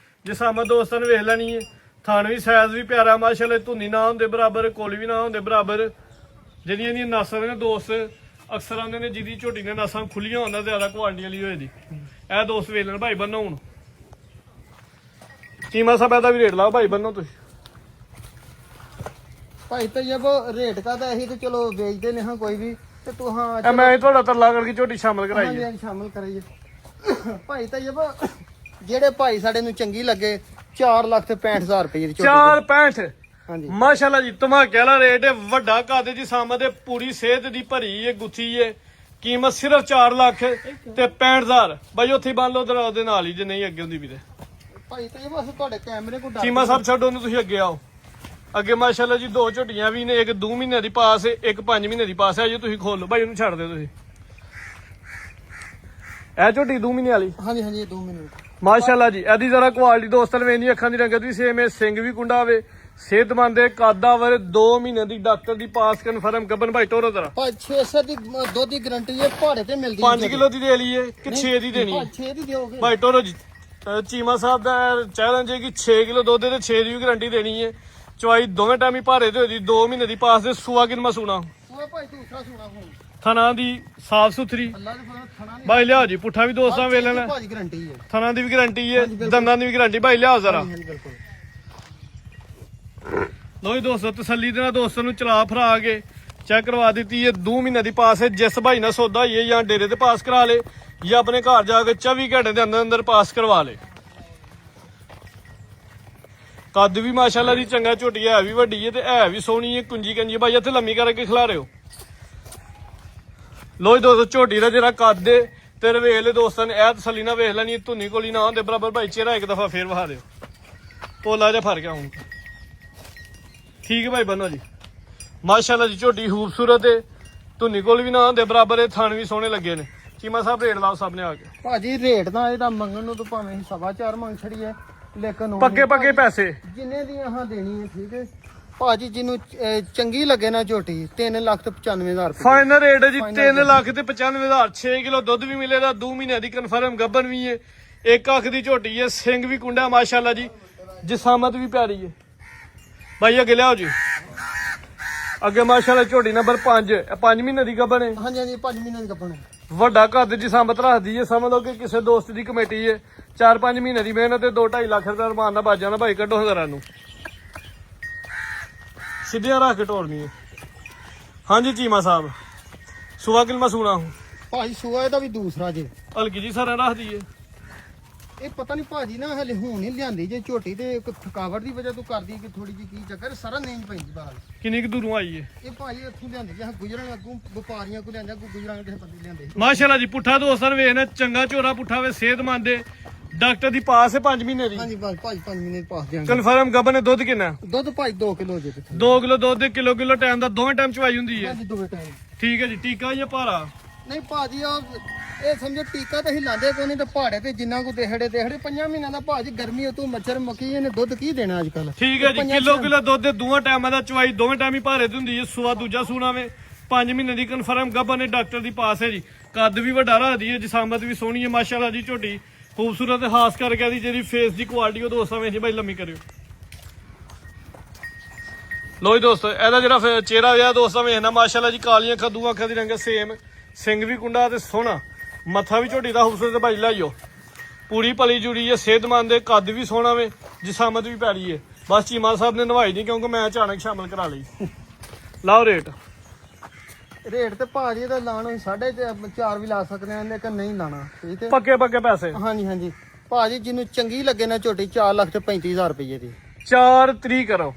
ਜੇ ਸਾਮਾ ਦੋਸਤਾਂ ਨੇ ਵੇਖ ਲੈਣੀ ਹੈ ਥਾਣ ਵੀ ਸਾਈਜ਼ ਵੀ ਪਿਆਰਾ ਮਾਸ਼ਾਅੱਲਾ ਧੁੰਨੀ ਨਾ ਹੁੰਦੇ ਬਰਾਬਰ ਕੋਲੀ ਵੀ ਨਾ ਹੁੰਦੇ ਬਰਾਬਰ ਜਿਹੜੀਆਂ ਇਹਦੀਆਂ ਨਾਸਾਂ ਨੇ ਦੋਸਤ ਅਕਸਰ ਆਉਂਦੇ ਨੇ ਜਿਹਦੀ ਝੋਟੀ ਨੇ ਨਾਸਾਂ ਖੁੱਲੀਆਂ ਹੁੰਦਾ ਜ਼ਿਆਦਾ ਕੁਆਲਿਟੀ ਵਾਲੀ ਹੋਏ ਦੀ ਇਹ ਦੋਸਤ ਵੇਖ ਲੈਣ ਭਾਈ ਬੰਨੋ ਹੁਣ ਚੀਮਾ ਸਾਹਿਬ ਦਾ ਵੀ ਰੇਟ ਲਾਓ ਭਾਈ ਬੰਨੋ ਤੁਸੀਂ ਭਾਈ ਤਾਂ ਜਬ ਰੇਟ ਕਾ ਤਾਂ ਇਹੀ ਤੇ ਚਲੋ ਵੇਚਦੇ ਨੇ ਹਾਂ ਕੋਈ ਵੀ ਤੇ ਤੂੰ ਹਾਂ ਇਹ ਮੈਂ ਤੁਹਾਡਾ ਤਰਲਾ ਕਰਕੇ ਝੋਟੀ ਸ਼ਾਮਲ ਕਰਾਈ ਹੈ ਹਾਂਜੀ ਸ਼ਾਮਲ ਕਰਾਈਏ ਭਾਈ ਤਾਂ ਜਬ ਜਿਹੜੇ ਭਾਈ ਸਾਡੇ ਨੂੰ ਚੰਗੀ ਲੱਗੇ 4 ਲੱਖ ਤੇ 65,000 ਰੁਪਏ ਦੀ ਝੋਟੀ 465 ਹਾਂਜੀ ਮਾਸ਼ਾਅੱਲਾ ਜੀ ਧਮਾਕੇ ਵਾਲਾ ਰੇਟ ਹੈ ਵੱਡਾ ਕੱਦ ਦੀ ਸਾਮਤ ਹੈ ਪੂਰੀ ਸਿਹਤ ਦੀ ਭਰੀ ਹੈ ਗੁੱਥੀ ਹੈ ਕੀਮਤ ਸਿਰਫ 4 ਲੱਖ ਤੇ 65,000 ਬਾਈ ਉੱਥੇ ਬੰਨ ਲਓ ਦਰਾ ਉਹਦੇ ਨਾਲ ਹੀ ਜੇ ਨਹੀਂ ਅੱਗੇ ਹੁੰਦੀ ਵੀ ਤੇ ਭਾਈ ਤਾਂ ਇਹ ਬਸ ਤੁਹਾਡੇ ਕੈਮਰੇ ਕੋ ਚੀਮਾ ਸਾਹਿਬ ਛੱਡੋ ਉਹਨੂੰ ਤੁਸੀਂ ਅੱਗੇ ਆਓ ਅੱਗੇ ਮਾਸ਼ਾਅੱਲਾ ਜੀ 2 ਝੋਟੀਆਂ ਵੀ ਨੇ ਇੱਕ 2 ਮਹੀਨੇ ਦੀ ਪਾਸ ਹੈ ਇੱਕ 5 ਮਹੀਨੇ ਦੀ ਪਾਸ ਹੈ ਜੇ ਤੁਸੀਂ ਖੋਲ ਲਓ ਭਾਈ ਉਹਨੂੰ ਛੱਡ ਦਿਓ ਤੁਸੀਂ ਇਹ ਝੋਟੀ 2 ਮਹੀਨੇ ਵਾਲੀ ਹਾਂਜੀ ਹਾਂਜੀ 2 ਮਿੰਟ ਮਾਸ਼ਾਅੱਲਾ ਜੀ ਇਹਦੀ ਜ਼ਰਾ ਕੁਆਲਿਟੀ ਦੋਸਤਾਂ ਨੇ ਵੇਖਣੀ ਅੱਖਾਂ ਦੀ ਰੰਗਤ ਵੀ ਸੇਮ ਹੈ ਸਿੰਘ ਵੀ ਕੁੰਡਾ ਹੋਵੇ ਸਿਹਤਮੰਦ ਹੈ ਕਾਦਾ ਵਰ 2 ਮਹੀਨੇ ਦੀ ਡਾਕਟਰ ਦੀ ਪਾਸ ਕਨਫਰਮ ਗੱਬਨ ਭਾਈ ਟੋਰੋ ਜ਼ਰਾ 600 ਦੀ ਦੁੱਧ ਦੀ ਗਾਰੰਟੀ ਹੈ ਭਾੜੇ ਤੇ ਮਿਲਦੀ 5 ਕਿਲੋ ਦੀ ਦੇ ਲਈਏ ਕਿ 6 ਦੀ ਦੇਣੀ ਹੈ 6 ਦੀ ਦਿਓਗੇ ਭਾਈ ਟੋਰੋ ਜੀ ਚੀਮਾ ਸਾਹਿਬ ਦਾ ਚੈਲੰਜ ਹੈ ਕਿ 6 ਕਿਲੋ ਦੁੱਧ ਦੇ 6 ਦੀ ਵੀ ਗਾਰੰਟੀ ਦੇਣੀ ਹੈ ਚਵਾਈ ਦੋਵੇਂ ਟਾਈਮ ਹੀ ਭਾਰੇ ਤੇ ਹੋਦੀ 2 ਮਹੀਨੇ ਦੀ ਪਾਸ ਦੇ ਸੂਆ ਕਿੰਨਾ ਸੂਣਾ ਉਹ ਭਾਈ ਦੂਸਰਾ ਸੁਣਾ ਹੁਣ ਥਣਾ ਦੀ ਸਾਫ ਸੁਥਰੀ ਅੱਲਾ ਦੇ ਫਜ਼ਲ ਥਣਾ ਨਹੀਂ ਭਾਈ ਲਿਆਓ ਜੀ ਪੁੱਠਾ ਵੀ ਦੋਸਤਾਂ ਵੇਖ ਲੈਣਾ ਭਾਜੀ ਗਾਰੰਟੀ ਹੈ ਥਣਾ ਦੀ ਵੀ ਗਾਰੰਟੀ ਹੈ ਦੰਦਾਂ ਦੀ ਵੀ ਗਾਰੰਟੀ ਭਾਈ ਲਿਆਓ ਜ਼ਰਾ ਹਾਂਜੀ ਬਿਲਕੁਲ ਲੋ ਜੀ ਦੋਸਤੋ ਤਸੱਲੀ ਦੇ ਨਾਲ ਦੋਸਤਾਂ ਨੂੰ ਚਲਾ ਫਰਾ ਕੇ ਚੈੱਕ ਕਰਵਾ ਦਿੱਤੀ ਹੈ 2 ਮਹੀਨੇ ਦੀ ਪਾਸ ਹੈ ਜਿਸ ਭਾਈ ਨਾਲ ਸੌਦਾ ਹੋਈਏ ਜਾਂ ਡੇਰੇ ਤੇ ਪਾਸ ਕਰਾ ਲੇ ਜਾਂ ਆਪਣੇ ਘਰ ਜਾ ਕੇ 24 ਘੰਟੇ ਦੇ ਅੰਦਰ ਅੰਦਰ ਪਾਸ ਕਰਵਾ ਲੇ ਕੱਦ ਵੀ ਮਾਸ਼ਾਅੱਲਾ ਦੀ ਚੰਗਾ ਝੋਟੀ ਹੈ ਵੀ ਵੱਡੀ ਹੈ ਤੇ ਹੈ ਵੀ ਸੋਹਣੀ ਹੈ ਕੁੰਜੀ ਕੰਜੀ ਭਾਈ ਇੱਥੇ ਲੰਮੀ ਕਰਕੇ ਖਿਲਾ ਰਹੇ ਹੋ ਲੋ ਜੀ ਦੋਸਤੋ ਝੋਟੀ ਦਾ ਜਿਹੜਾ ਕੱਦ ਹੈ ਤੇ ਰਵੇਲ ਦੋਸਤਾਂ ਨੇ ਇਹ ਤਸੱਲੀ ਨਾਲ ਵੇਖ ਲੈਣੀ ਧੁੰਨੀ ਕੋਲੀ ਨਾ ਹੁੰਦੇ ਬਰਾਬਰ ਭਾਈ ਚਿਹਰਾ ਇੱਕ ਦਫਾ ਫੇਰ ਵਹਾ ਦਿਓ ਪੋਲਾ ਜਿਹਾ ਫੜ ਗਿਆ ਹੁਣ ਠੀਕ ਹੈ ਭਾਈ ਬੰਨੋ ਜੀ ਮਾਸ਼ਾਅੱਲਾ ਜੀ ਝੋਟੀ ਖੂਬਸੂਰਤ ਹੈ ਧੁੰਨੀ ਕੋਲ ਵੀ ਨਾ ਹੁੰਦੇ ਬਰਾਬਰ ਇਹ ਥਣ ਵੀ ਸੋਹਣੇ ਲੱਗੇ ਨੇ ਚੀਮਾ ਸਾਹਿਬ ਰੇਟ ਲਾਓ ਸਭ ਨੇ ਆ ਕੇ ਭਾਜੀ ਰੇਟ ਦਾ ਇਹਦਾ ਮੰਗਣ ਨੂੰ ਤਾਂ ਭਾਵੇਂ 4.5 ਮੰਗ ਛੜੀਏ ਲੇਕਿਨ ਪੱਕੇ ਪੈਸੇ ਜਿੰਨੇ ਦੀ ਆਹ ਦੇਣੀ ਹੈ ਠੀਕ ਹੈ ਭਾਜੀ ਜਿਹਨੂੰ ਚੰਗੀ ਲੱਗੇ ਨਾ ਝੋਟੀ 3 ਲੱਖ ਤੇ 95,000 ਰੁਪਏ ਫਾਈਨਲ ਰੇਟ ਹੈ ਜੀ 3 ਲੱਖ ਤੇ 95,000 6 ਕਿਲੋ ਦੁੱਧ ਵੀ ਮਿਲੇਗਾ 2 ਮਹੀਨਿਆਂ ਦੀ ਕਨਫਰਮ ਗੱਬਨ ਵੀ ਹੈ ਇੱਕ ਅੱਖ ਦੀ ਝੋਟੀ ਹੈ ਸਿੰਘ ਵੀ ਕੁੰਡਾ ਮਾਸ਼ਾਅੱਲਾ ਜੀ ਜਿਸਾਮਤ ਵੀ ਪਿਆਰੀ ਹੈ ਭਾਈ ਅੱਗੇ ਲਿਆਓ ਜੀ ਅੱਗੇ ਮਾਸ਼ਾਅੱਲਾ ਝੋਟੀ ਨੰਬਰ 5 5 ਮਹੀਨੇ ਦੀ ਗੱਬਨ ਹੈ ਹਾਂਜੀ ਹਾਂਜੀ 5 ਮਹੀਨੇ ਦੀ ਗੱਬਨ ਵੱਡਾ ਕੱਦ ਜਿਸਾਮਤ ਰੱਖਦੀ ਹੈ ਸਮਝ ਲਓ ਕਿ ਕਿਸੇ ਦੋਸਤ ਦੀ ਕਮੇਟੀ ਹੈ 4-5 ਮਹੀਨੇ ਦੀ ਮਿਹਨਤ ਤੇ 2-2.5 ਲੱਖ ਰੁਪਏ ਰਮਾਨ ਨਾਲ ਬਚ ਜਾਣਾ ਭਾਈ ਕੱਢੋ ਹਜ਼ਾਰਾਂ ਨੂੰ ਸਿੱਧੀਆਂ ਰੱਖ ਕੇ ਢੋਲਣੀ ਹੈ ਹਾਂਜੀ ਚੀਮਾ ਸਾਹਿਬ ਸੁਆ ਕਿਲਮਾ ਸੁਣਾ ਭਾਜੀ ਸੂਆ ਇਹਦਾ ਵੀ ਦੂਸਰਾ ਜੇ ਹਲਕੀ ਜੀ ਸਾਰਾ ਰੱਖਦੀ ਹੈ ਇਹ ਪਤਾ ਨਹੀਂ ਭਾਜੀ ਨਾ ਹਲੇ ਹੁਣ ਨਹੀਂ ਲਿਆਂਦੀ ਜੇ ਝੋਟੀ ਤੇ ਇੱਕ ਥਕਾਵਟ ਦੀ ਵਜ੍ਹਾ ਤੋਂ ਕਰਦੀ ਕਿ ਥੋੜੀ ਜੀ ਕੀ ਚੱਕਰ ਸਾਰਾ ਨੇਂਜ ਪੈਂਦੀ ਬਾਹਰ ਕਿੰਨੀ ਕੁ ਦੂਰੋਂ ਆਈ ਹੈ ਇਹ ਭਾਜੀ ਇੱਥੋਂ ਲਿਆਂਦੀ ਜਾਂ ਗੁਜਰਨ ਅੱਗੋਂ ਵਪਾਰੀਆਂ ਕੋ ਲਿਆਂਦਾ ਕੋ ਗੁਜਰਾਂ ਕਿਸੇ ਬੰਦੇ ਲਿਆਂਦੇ ਮਾਸ਼ਾਅੱਲਾ ਜੀ ਪੁੱਠਾ ਦੋਸਤਾਂ ਨੇ ਵੇਖਣਾ ਚੰਗਾ ਝੋਰਾ ਪੁੱਠਾ ਵੇ ਸਿਹਤਮੰਦ ਹੈ ਡਾਕਟਰ ਦੀ ਪਾਸ ਹੈ 5 ਮਹੀਨੇ ਦੀ ਹਾਂਜੀ ਭਾਜੀ 5 ਮਹੀਨੇ ਪਾਸ ਦਿਆਂਗੇ ਕਨਫਰਮ ਗੱਬਨ ਨੇ ਦੁੱਧ ਕਿੰਨਾ ਦੁੱਧ ਭਾਜੀ 2 ਕਿਲੋ ਜੇ 2 ਕਿਲੋ ਦੁੱਧ ਕਿਲੋ ਟਾਈਮ ਦਾ ਦੋਵੇਂ ਟਾਈਮ ਚਵਾਈ ਹੁੰਦੀ ਹੈ ਹਾਂਜੀ ਦੋਵੇਂ ਟਾਈਮ ਠੀਕ ਹੈ ਜੀ ਟੀਕਾ ਜਾਂ ਭਾਰਾ ਨਹੀਂ ਭਾਜੀ ਇਹ ਸਮਝੋ ਟੀਕਾ ਤੇ ਹੀ ਲਾਂਦੇ ਕੋਈ ਨਹੀਂ ਤੇ ਪਹਾੜੇ ਤੇ ਜਿੰਨਾ ਕੋ ਦੇਹੜੇ 5 ਮਹੀਨਿਆਂ ਦਾ ਭਾਜੀ ਗਰਮੀ ਉਤੋਂ ਮੱਛਰ ਮੱਕੀ ਇਹਨੇ ਦੁੱਧ ਕੀ ਦੇਣਾ ਅੱਜ ਕੱਲ ਠੀਕ ਹੈ ਜੀ ਕਿਲੋ ਦੁੱਧ ਦੇ ਦੋਵਾਂ ਟਾਈਮਾਂ ਦਾ ਚਵਾਈ ਦੋਵੇਂ ਟਾਈਮ ਹੀ ਭਾਰੇ ਤੇ ਹੁੰਦੀ ਹੈ ਸੂਆ ਦੂਜਾ ਸੂਣਾ ਵੇ 5 ਮਹੀਨੇ ਦੀ ਕਨਫਰਮ ਗੱਬਨ ਨੇ ਡਾਕਟਰ ਦੀ ਪਾਸ ਹੈ ਜੀ ਕੱਦ ਵੀ ਵੱਡਾ ਰੱਖਦੀ ਹੈ ਜਿਸਾਮਤ ਵੀ ਸੋਹਣੀ ਹੈ ਮਾਸ਼ਾਅੱਲਾ ਜੀ ਝੋਟੀ ਖੂਬਸੂਰਤ ਖਾਸ ਕਰਕੇ ਦੀ ਜਿਹੜੀ ਫੇਸ ਦੀ ਕੁਆਲਿਟੀ ਉਹ ਦੋਸਤਾਂ ਵੇਖ ਭਾਈ ਲੰਮੀ ਕਰਿਓ ਲੋ ਜੀ ਦੋਸਤੋ ਇਹਦਾ ਜਿਹੜਾ ਚਿਹਰਾ ਵਿਆ ਦੋਸਤਾਂ ਵੇਖਣਾ ਮਾਸ਼ਾਅੱਲਾ ਜੀ ਕਾਲੀਆਂ ਖੱਦੂਆਂ ਅੱਖਾਂ ਦੀ ਰੰਗ ਸੇਮ ਸਿੰਘ ਵੀ ਕੁੰਡਾ ਤੇ ਸੋਹਣਾ ਮੱਥਾ ਵੀ ਝੋਟੀ ਦਾ ਖੂਬਸੂਰਤ ਭਾਈ ਲਾਈਓ ਪੂਰੀ ਭਲੀ ਜੁੜੀ ਹੈ ਸਿਹਤਮੰਦ ਹੈ ਕੱਦ ਵੀ ਸੋਹਣਾ ਵੇ ਜਸਾਮਤ ਵੀ ਪੈ ਰਹੀ ਹੈ। ਬਸ ਚੀਮਾ ਸਾਹਿਬ ਨੇ ਨਵਾਈ ਨਹੀਂ ਕਿਉਂਕਿ ਮੈਂ ਅਚਾਨਕ ਸ਼ਾਮਲ ਕਰਾ ਲਈ। ਲਾਓ ਰੇਟ ਤੇ ਭਾਜੀ ਦਾ ਲਾਣ ਹੋਈ 4.5 ਵੀ ਲਾ ਸਕਦੇ ਆ, ਲੇਕਿਨ ਨਹੀਂ ਲਾਣਾ। ਠੀਕ ਹੈ, ਪੱਕੇ ਪੱਕੇ ਪੈਸੇ। ਹਾਂਜੀ ਹਾਂਜੀ ਭਾਜੀ, ਜਿਹਨੂੰ ਚੰਗੀ ਲੱਗੇ ਨਾ ਝੋਟੀ 4 ਲੱਖ ਤੇ 35,000 ਰੁਪਏ ਦੀ। 4 3 ਕਰੋ।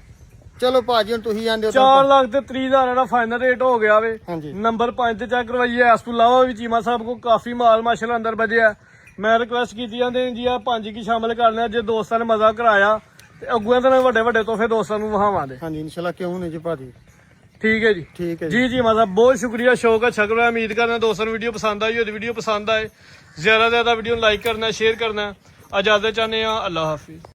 ਚਲੋ ਭਾਜੀ ਹੁਣ ਤੁਸੀਂ ਜਾਂਦੇ ਹੋ 4 ਲੱਖ ਤੇ 30,000 ਦਾ ਫਾਈਨਲ ਰੇਟ ਹੋ ਗਿਆ ਵੇ। ਹਾਂਜੀ ਨੰਬਰ 5 ਤੇ ਚੈੱਕ ਕਰਵਾਈਏ। ਇਸ ਤੋਂ ਇਲਾਵਾ ਵੀ ਚੀਮਾ ਸਾਹਿਬ ਕੋ ਕਾਫੀ ਮਾਲ ਮਾਸ਼ਾਅੱਲਾ ਅੰਦਰ ਬਜਿਆ। ਮੈਂ ਰਿਕੁਐਸਟ ਕੀਤੀ ਜਾਂਦੇ ਜੀ ਆ 5 ਕੀ ਸ਼ਾਮਲ ਕਰ ਲਿਆ। ਜੇ ਦੋਸਤਾਂ ਨੇ ਮਜ਼ਾ ਕਰਾਇਆ ਤੇ ਅੱਗੂਆਂ ਤਾਂ ਵੱਡੇ ਵੱਡੇ ਤੋਹਫੇ ਦੋਸਤਾਂ ਨੂੰ ਵਹਾਵਾਂਗੇ। ਹਾਂਜੀ ਇਨਸ਼ਾਅੱਲਾ, ਕਿਉਂ ਨਹੀਂ ਜੀ ਭਾਜੀ। ਠੀਕ ਹੈ ਜੀ। ਠੀਕ ਹੈ ਜੀ ਚੀਮਾ ਸਾਹਿਬ ਬਹੁਤ ਸ਼ੁਕਰੀਆ। ਸ਼ੌਕ ਅੱਛਾ ਕਰਵਾ। ਉਮੀਦ ਕਰਨਾ ਦੋਸਤਾਂ ਨੂੰ ਵੀਡੀਓ ਪਸੰਦ ਆਈ ਹੋਵੇ। ਵੀਡੀਓ ਪਸੰਦ ਆਏ ਜ਼ਿਆਦਾ ਤੋਂ ਜ਼ਿਆਦਾ ਵੀਡੀਓ ਨੂੰ ਲਾਈਕ ਕਰਨਾ, ਸ਼ੇਅਰ ਕਰਨਾ। ਇਜਾਜ਼ਤ ਚਾਹੁੰਦੇ ਆ। ਅੱਲਾਹ ਹਾਫਿਜ਼।